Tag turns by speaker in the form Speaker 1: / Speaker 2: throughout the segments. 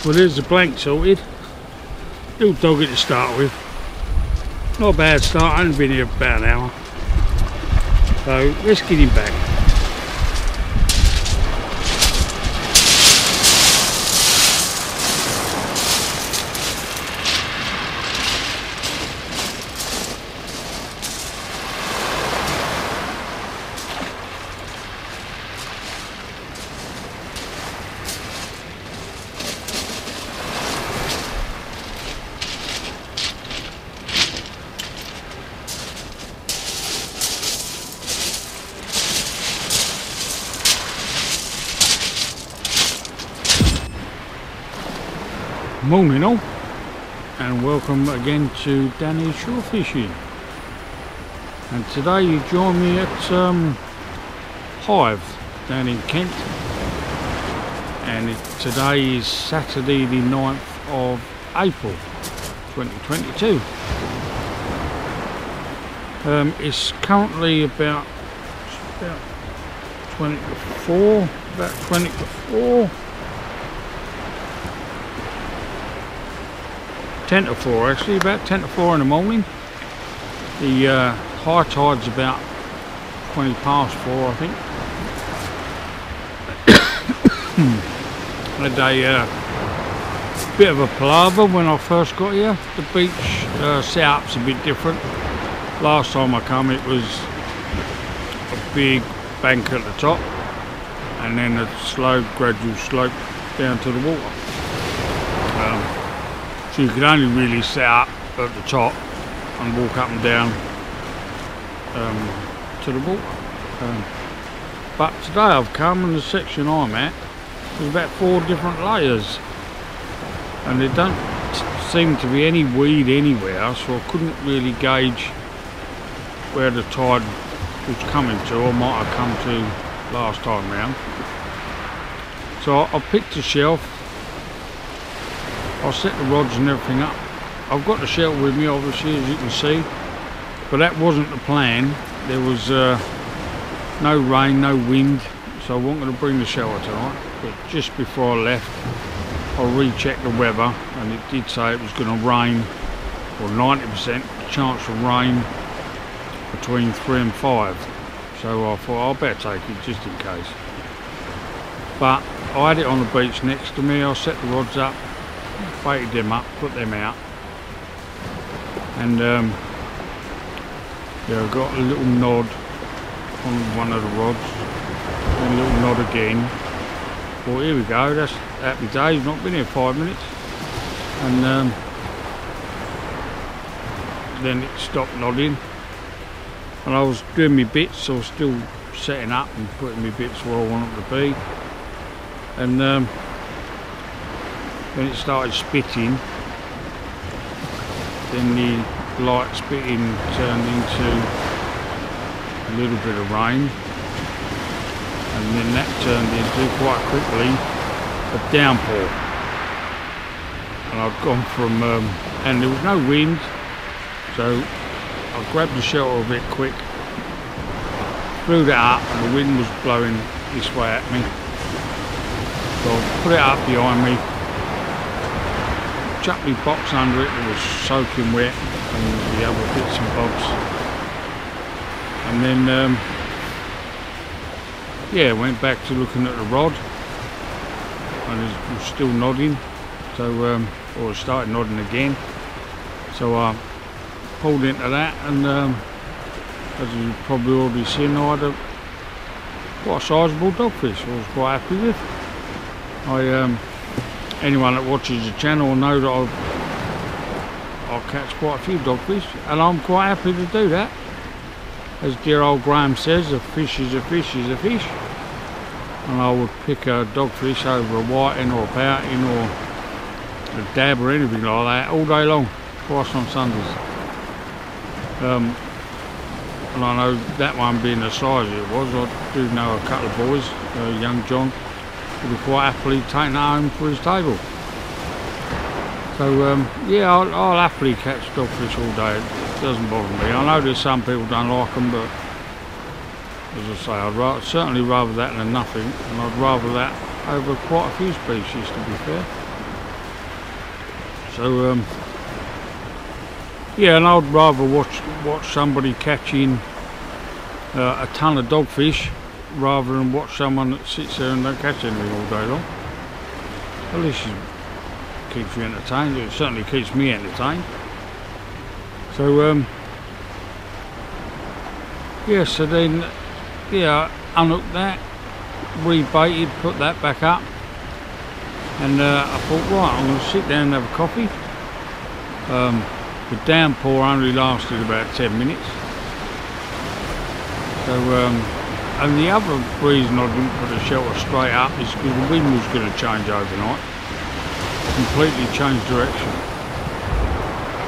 Speaker 1: Well, there's the blank sorted. Little doggy to start with. Not a bad start, I've only been here about an hour. So let's get him back. Morning all, and welcome again to Danny's Shore Fishing. And today you join me at Hythe down in Kent, and today is Saturday the 9th of April 2022. It's currently about 20 to 4, about 20 to 4. 10 to 4 actually, about 10 to 4 in the morning. The high tide's about 20 past 4 I think. Had a bit of a palaver when I first got here. The beach setup's a bit different. Last time I come it was a big bank at the top and then a slow gradual slope down to the water. So you could only really set up at the top and walk up and down to the water. But today I've come, and the section I'm at, there's about 4 different layers, and there don't seem to be any weed anywhere, so I couldn't really gauge where the tide was coming to, or might have come to last time round. So I picked a shelf. I'll set the rods and everything up. I've got the shelter with me obviously, as you can see, but that wasn't the plan. There was no rain, no wind, so I wasn't going to bring the shelter tonight. But just before I left, I rechecked the weather and it did say it was going to rain, or 90% chance of rain between 3 and 5. So I thought I'd better take it just in case. But I had it on the beach next to me. I set the rods up, baited them up, put them out, and yeah, I got a little nod on one of the rods, and a little nod again. Well, here we go, that's happy days. Not been here 5 minutes, and then it stopped nodding, and I was doing my bits, so I was still setting up and putting my bits where I want them to be, and when it started spitting, then the light spitting turned into a little bit of rain, and then that turned into, quite quickly, a downpour. And I'd gone from, and there was no wind, so I grabbed the shelter a bit quick, threw that up, and the wind was blowing this way at me. So I put it up behind me, chucked my box under it that was soaking wet, and the other bits and bobs, and then yeah, went back to looking at the rod, and it was still nodding, so or it started nodding again, so I pulled into that, and as you've probably already seen, I had a quite a sizable dogfish I was quite happy with. Anyone that watches the channel will know that I'll catch quite a few dogfish, and I'm quite happy to do that. As dear old Graham says, a fish is a fish is a fish, and I would pick a dogfish over a whiting or a pouting or a dab or anything like that all day long, twice on Sundays. And I know that one being the size it was, I do know a couple of boys, young John, would be quite happily taking that home for his table. So yeah, I'll happily catch dogfish all day. It doesn't bother me. I know there's some people don't like them, but as I say, I'd certainly rather that than nothing, and I'd rather that over quite a few species, to be fair. So yeah, and I'd rather watch somebody catching a ton of dogfish rather than watch someone that sits there and don't catch anything all day long. At least it keeps you entertained. It certainly keeps me entertained. So yeah, so then yeah, unhooked that, rebaited, put that back up, and I thought, right, I'm going to sit down and have a coffee. The downpour only lasted about 10 minutes. So, and the other reason I didn't put the shelter straight up is because the wind was going to change overnight, completely change direction.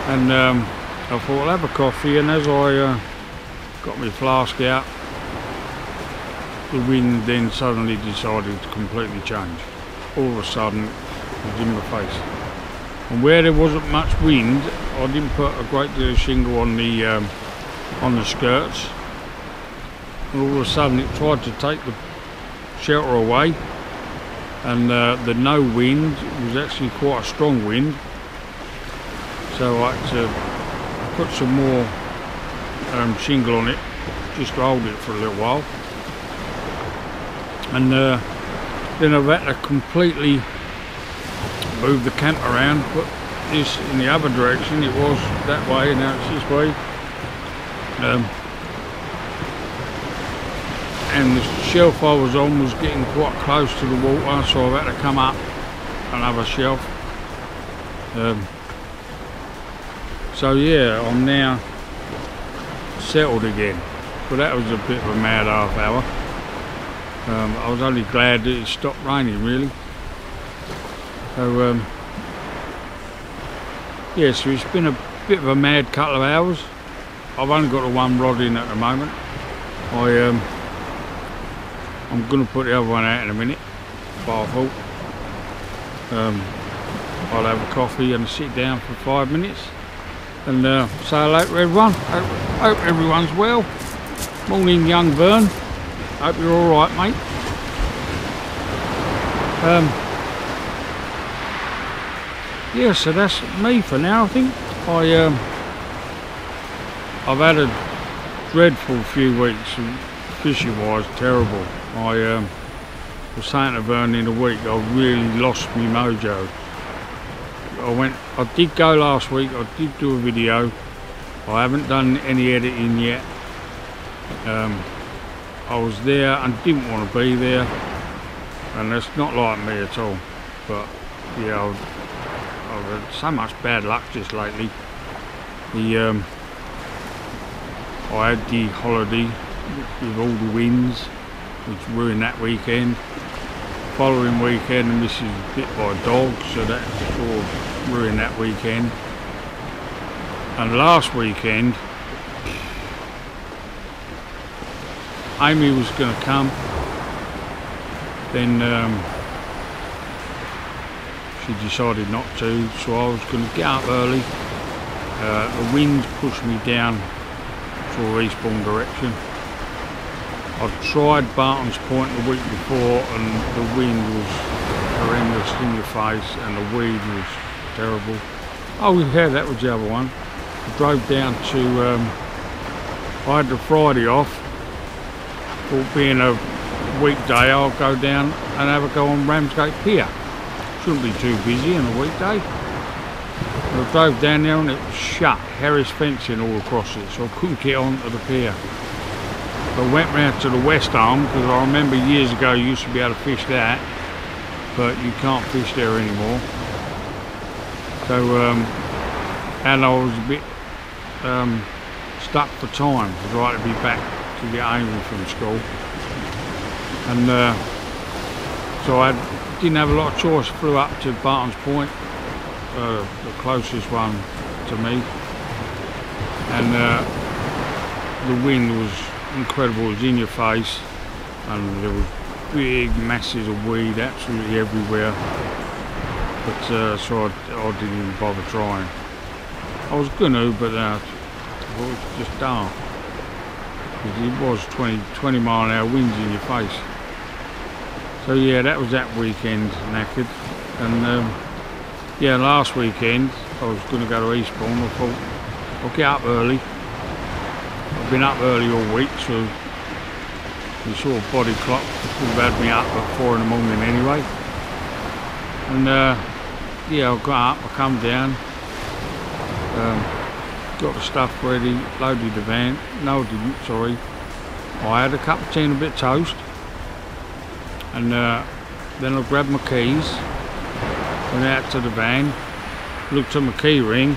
Speaker 1: And I thought I'll have a coffee, and as I got my flask out, the wind then suddenly decided to completely change. All of a sudden, it was in my face. And where there wasn't much wind, I didn't put a great deal of shingle on the skirts. And all of a sudden, it tried to take the shelter away, and the no wind was actually quite a strong wind. So I had to put some more shingle on it, just to hold it for a little while. And then I've had to completely move the camp around, put this in the other direction. It was that way, now it's this way. And the shelf I was on was getting quite close to the water, so I've had to come up another shelf. So yeah, I'm now settled again. But that was a bit of a mad half hour. I was only glad that it stopped raining, really. So yeah, so it's been a bit of a mad couple of hours. I've only got the one rod in at the moment. I'm going to put the other one out in a minute, but I thought I'll have a coffee and sit down for 5 minutes and say hello to everyone. Hope everyone's well. Morning, young Vern. Hope you're all right, mate. Yeah, so that's me for now. I think I've had a dreadful few weeks, fishing wise, terrible. I was saying to Vern in a week, I really lost my mojo. I did go last week. I did do a video. I haven't done any editing yet. I was there and didn't want to be there, and that's not like me at all. But yeah, I've had so much bad luck just lately. I had the holiday with all the winds, which ruined that weekend. Following weekend, the missus was bit by a dog, so that sort of ruined that weekend. And last weekend, Amy was going to come, then she decided not to, so I was going to get up early. The wind pushed me down for eastbourne direction. I tried Barton's Point the week before, and the wind was horrendous in your face, and the weed was terrible. Oh yeah, that was the other one. I drove down to, I had the Friday off. Thought being a weekday, I'll go down and have a go on Ramsgate Pier. Shouldn't be too busy on a weekday. I drove down there and it was shut, Harris fencing all across it, so I couldn't get onto the pier. I went round to the West Arm, because I remember years ago you used to be able to fish that, but you can't fish there anymore. So, and I was a bit stuck for time, because I had to be back to get Amy from school. And so I didn't have a lot of choice. Flew up to Barton's Point, the closest one to me, and the wind was incredible. It was in your face, and there was big masses of weed absolutely everywhere. But so I didn't even bother trying. I was gonna, but it was just dark. It was 20 mile an hour winds in your face. So yeah, that was that weekend knackered. And yeah, last weekend I was going to go to Eastbourne. I thought I'll get up early. I've been up early all week, so the sort of body clock would have had me up at 4 in the morning anyway. And yeah, I got up, I come down, got the stuff ready, loaded the van. No, I didn't, sorry. I had a cup of tea and a bit of toast, and then I grabbed my keys, went out to the van, looked at my key ring,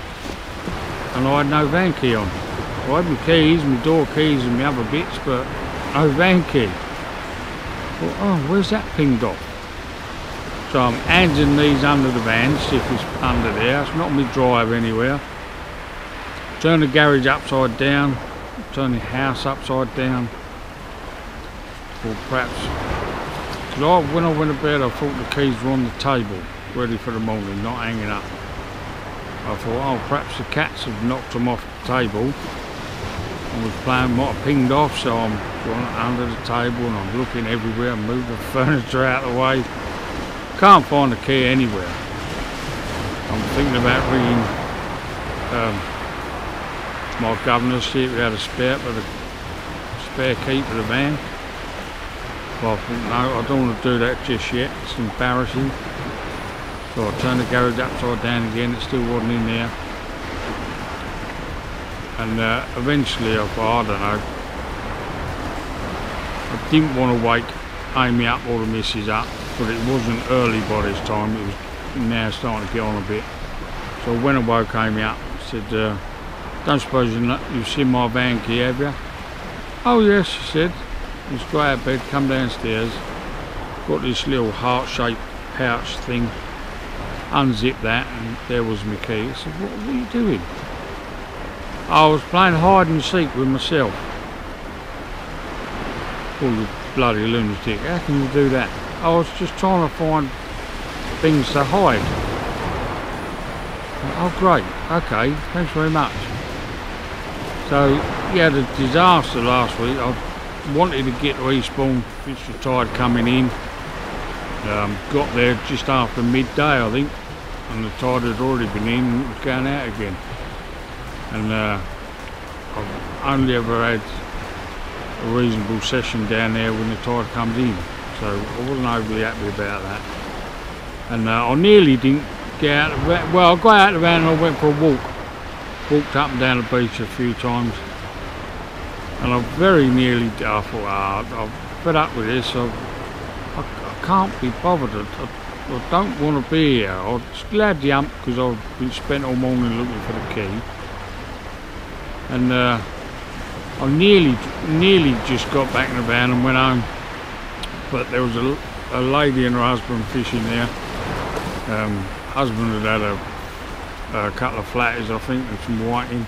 Speaker 1: and I had no van key on. I had my keys, my door keys and my other bits, but no van key. Well, oh, where's that pinged off? So I'm handing these under the van, see if it's under there. It's not my drive anywhere. Turn the garage upside down, turn the house upside down. Or perhaps, because when I went to bed I thought the keys were on the table, ready for the morning, not hanging up. I thought, oh, perhaps the cats have knocked them off the table. I was playing, might have pinged off, so I'm going under the table and I'm looking everywhere, moving the furniture out of the way. Can't find the key anywhere. I'm thinking about ringing my governor, see if we had a spare key for the van. Well, I thought, no, I don't want to do that just yet, it's embarrassing. So I turned the garage upside down again, it still wasn't in there. And eventually I thought, I don't know, I didn't want to wake Amy up or the missus up, but it wasn't early by this time, it was now starting to get on a bit. So when I woke Amy up, I said, don't suppose you've seen my van key, have you? Oh yes, she said. Just got out of bed, come downstairs, got this little heart-shaped pouch thing, unzipped that, and there was my key. I said, what are you doing? I was playing hide and seek with myself. Oh, you bloody lunatic, how can you do that? I was just trying to find things to hide. Oh great, okay, thanks very much. So, yeah, the disaster last week, I wanted to get to Eastbourne, fixed the tide coming in. Got there just after midday, I think, and the tide had already been in and it was going out again. And I've only ever had a reasonable session down there when the tide comes in, so I wasn't overly happy about that. And I nearly didn't get out of the van. Well, I got out of the van and I went for a walk. Walked up and down the beach a few times, and I very nearly, I thought, I'm fed up with this, I can't be bothered, I don't want to be here. I still had the hump because I've been spent all morning looking for the key, and I nearly just got back in the van and went home, but there was a lady and her husband fishing there. Husband had had a couple of flatties, I think, and some whiting.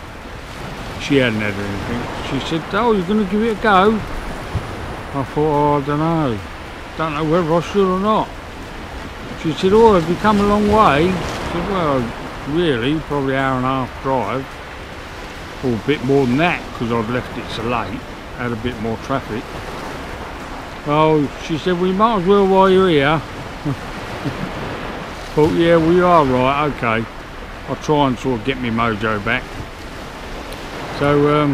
Speaker 1: She hadn't had anything. She said, oh, you're going to give it a go? I thought, oh, I don't know whether I should or not. She said, oh, have you come a long way? I said, well, really, probably an hour and a half drive, or a bit more than that, because I'd left it so late, had a bit more traffic. Oh, she said, well, you might as well while you're here. Thought, yeah, well, you are right, okay. I'll try and sort of get my mojo back. So,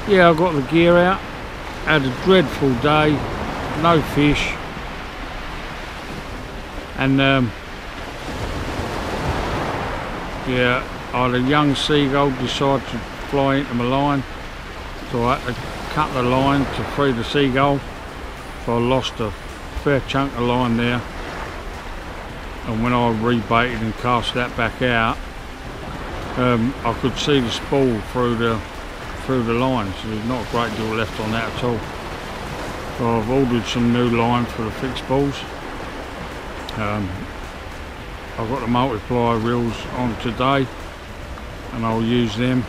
Speaker 1: yeah, I got the gear out, had a dreadful day, no fish, and yeah, I had a young seagull decide to fly into my line, so I had to cut the line to free the seagull, so I lost a fair chunk of line there. And when I rebaited and cast that back out, I could see the spool through the line, so there's not a great deal left on that at all. So I've ordered some new line for the fixed spools. I've got the multiply reels on today, and I'll use them.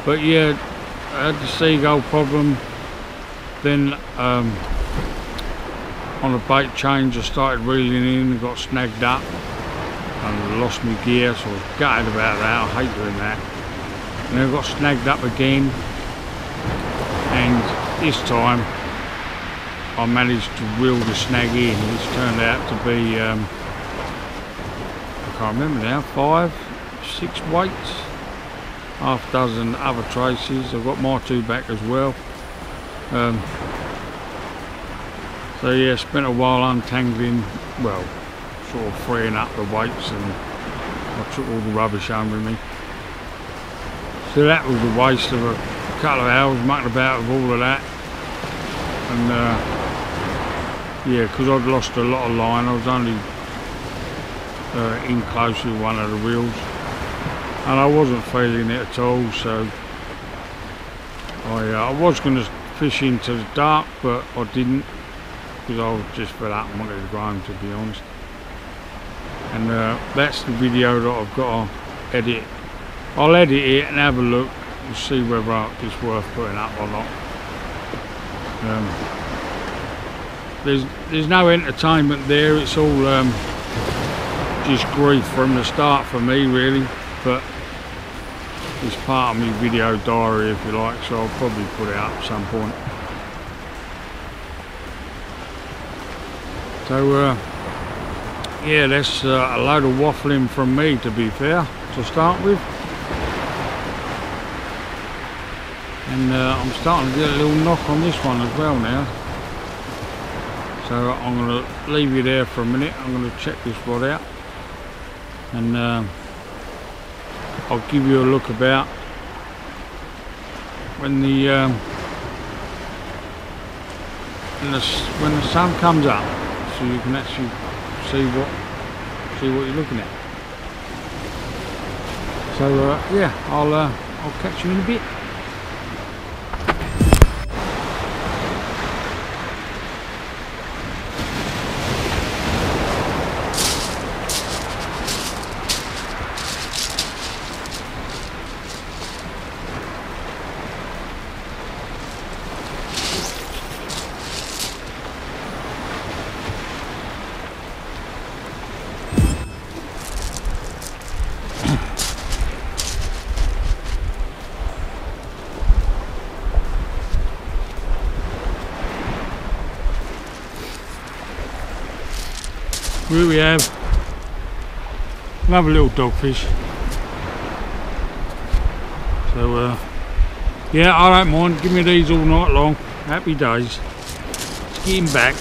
Speaker 1: But yeah, I had the seagull problem. Then on a bait change I started reeling in and got snagged up and lost my gear, so I was gutted about that. I hate doing that. And then I got snagged up again, and this time I managed to reel the snag in, which turned out to be can't remember now, 5, 6 weights, half dozen other traces. I've got my 2 back as well. So yeah, spent a while untangling, well, sort of freeing up the weights, and I took all the rubbish home with me. So that was a waste of a couple of hours mucking about with all of that. And yeah, because I'd lost a lot of line, I was only in close with one of the reels, and I wasn't feeling it at all. So I was going to fish into the dark, but I didn't, because I was just fed up and wanted to go home, to be honest. And that's the video that I've got to edit. I'll edit it and have a look and see whether it's worth putting up or not. There's no entertainment there, it's all just grief from the start for me, really, but it's part of my video diary, if you like, so I'll probably put it up at some point. So yeah, that's a load of waffling from me, to be fair, to start with. And I'm starting to get a little knock on this one as well now. So I'm going to leave you there for a minute. I'm going to check this rod out, and I'll give you a look about when the sun comes up, so you can actually see what you're looking at. So yeah, I'll catch you in a bit. Here we have another little dogfish. So yeah, I don't mind, give me these all night long. Happy days. Let's get him back.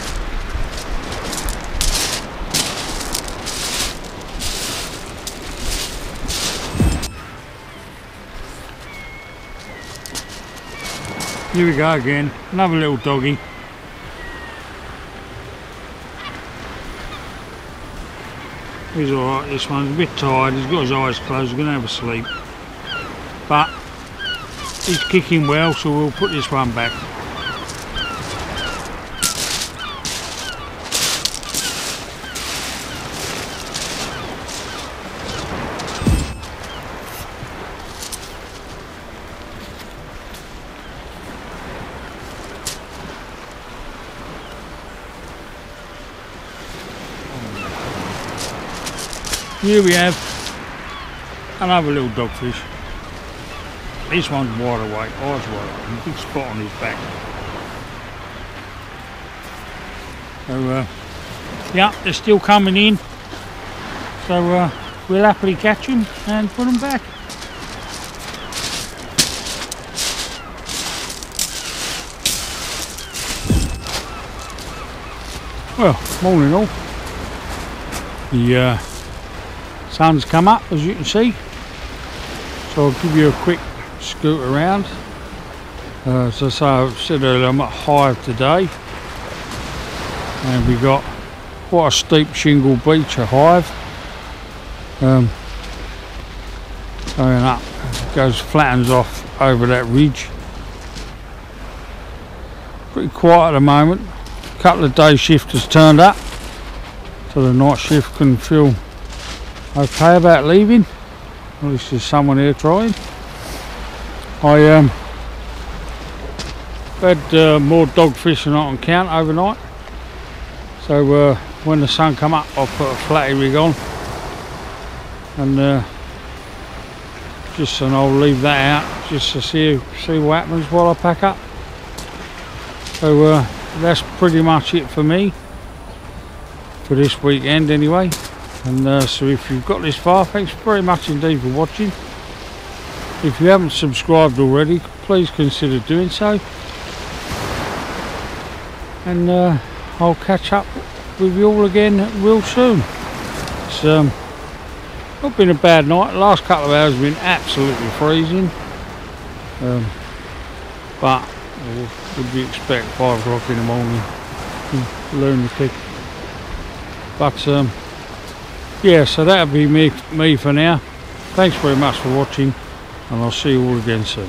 Speaker 1: Here we go again, another little doggy. He's alright, this one's a bit tired, he's got his eyes closed, he's going to have a sleep. But he's kicking well, so we'll put this one back. Here we have another little dogfish. This one's wide awake, eyes wide open, big spot on his back. So yeah, they're still coming in. So we'll happily catch them and put them back. Well, morning all. The sun's come up, as you can see, so I'll give you a quick scoot around. So I said earlier, I'm at Hythe today, and we got quite a steep shingle beach at Hythe. Going up, goes flattens off over that ridge. Pretty quiet at the moment. A couple of day shifters turned up, so the night shift can feel okay about leaving. At least there's someone here trying. I had more dogfish than I can count overnight, so when the sun come up I'll put a flatty rig on, and I'll leave that out just to see what happens while I pack up. So that's pretty much it for me for this weekend anyway. And so if you've got this far, thanks very much indeed for watching. If you haven't subscribed already, please consider doing so. And I'll catch up with you all again real soon. It's not been a bad night. The last couple of hours have been absolutely freezing. But what do you expect, 5 o'clock in the morning? Lunatic. But yeah, so that'll be me for now. Thanks very much for watching, and I'll see you all again soon.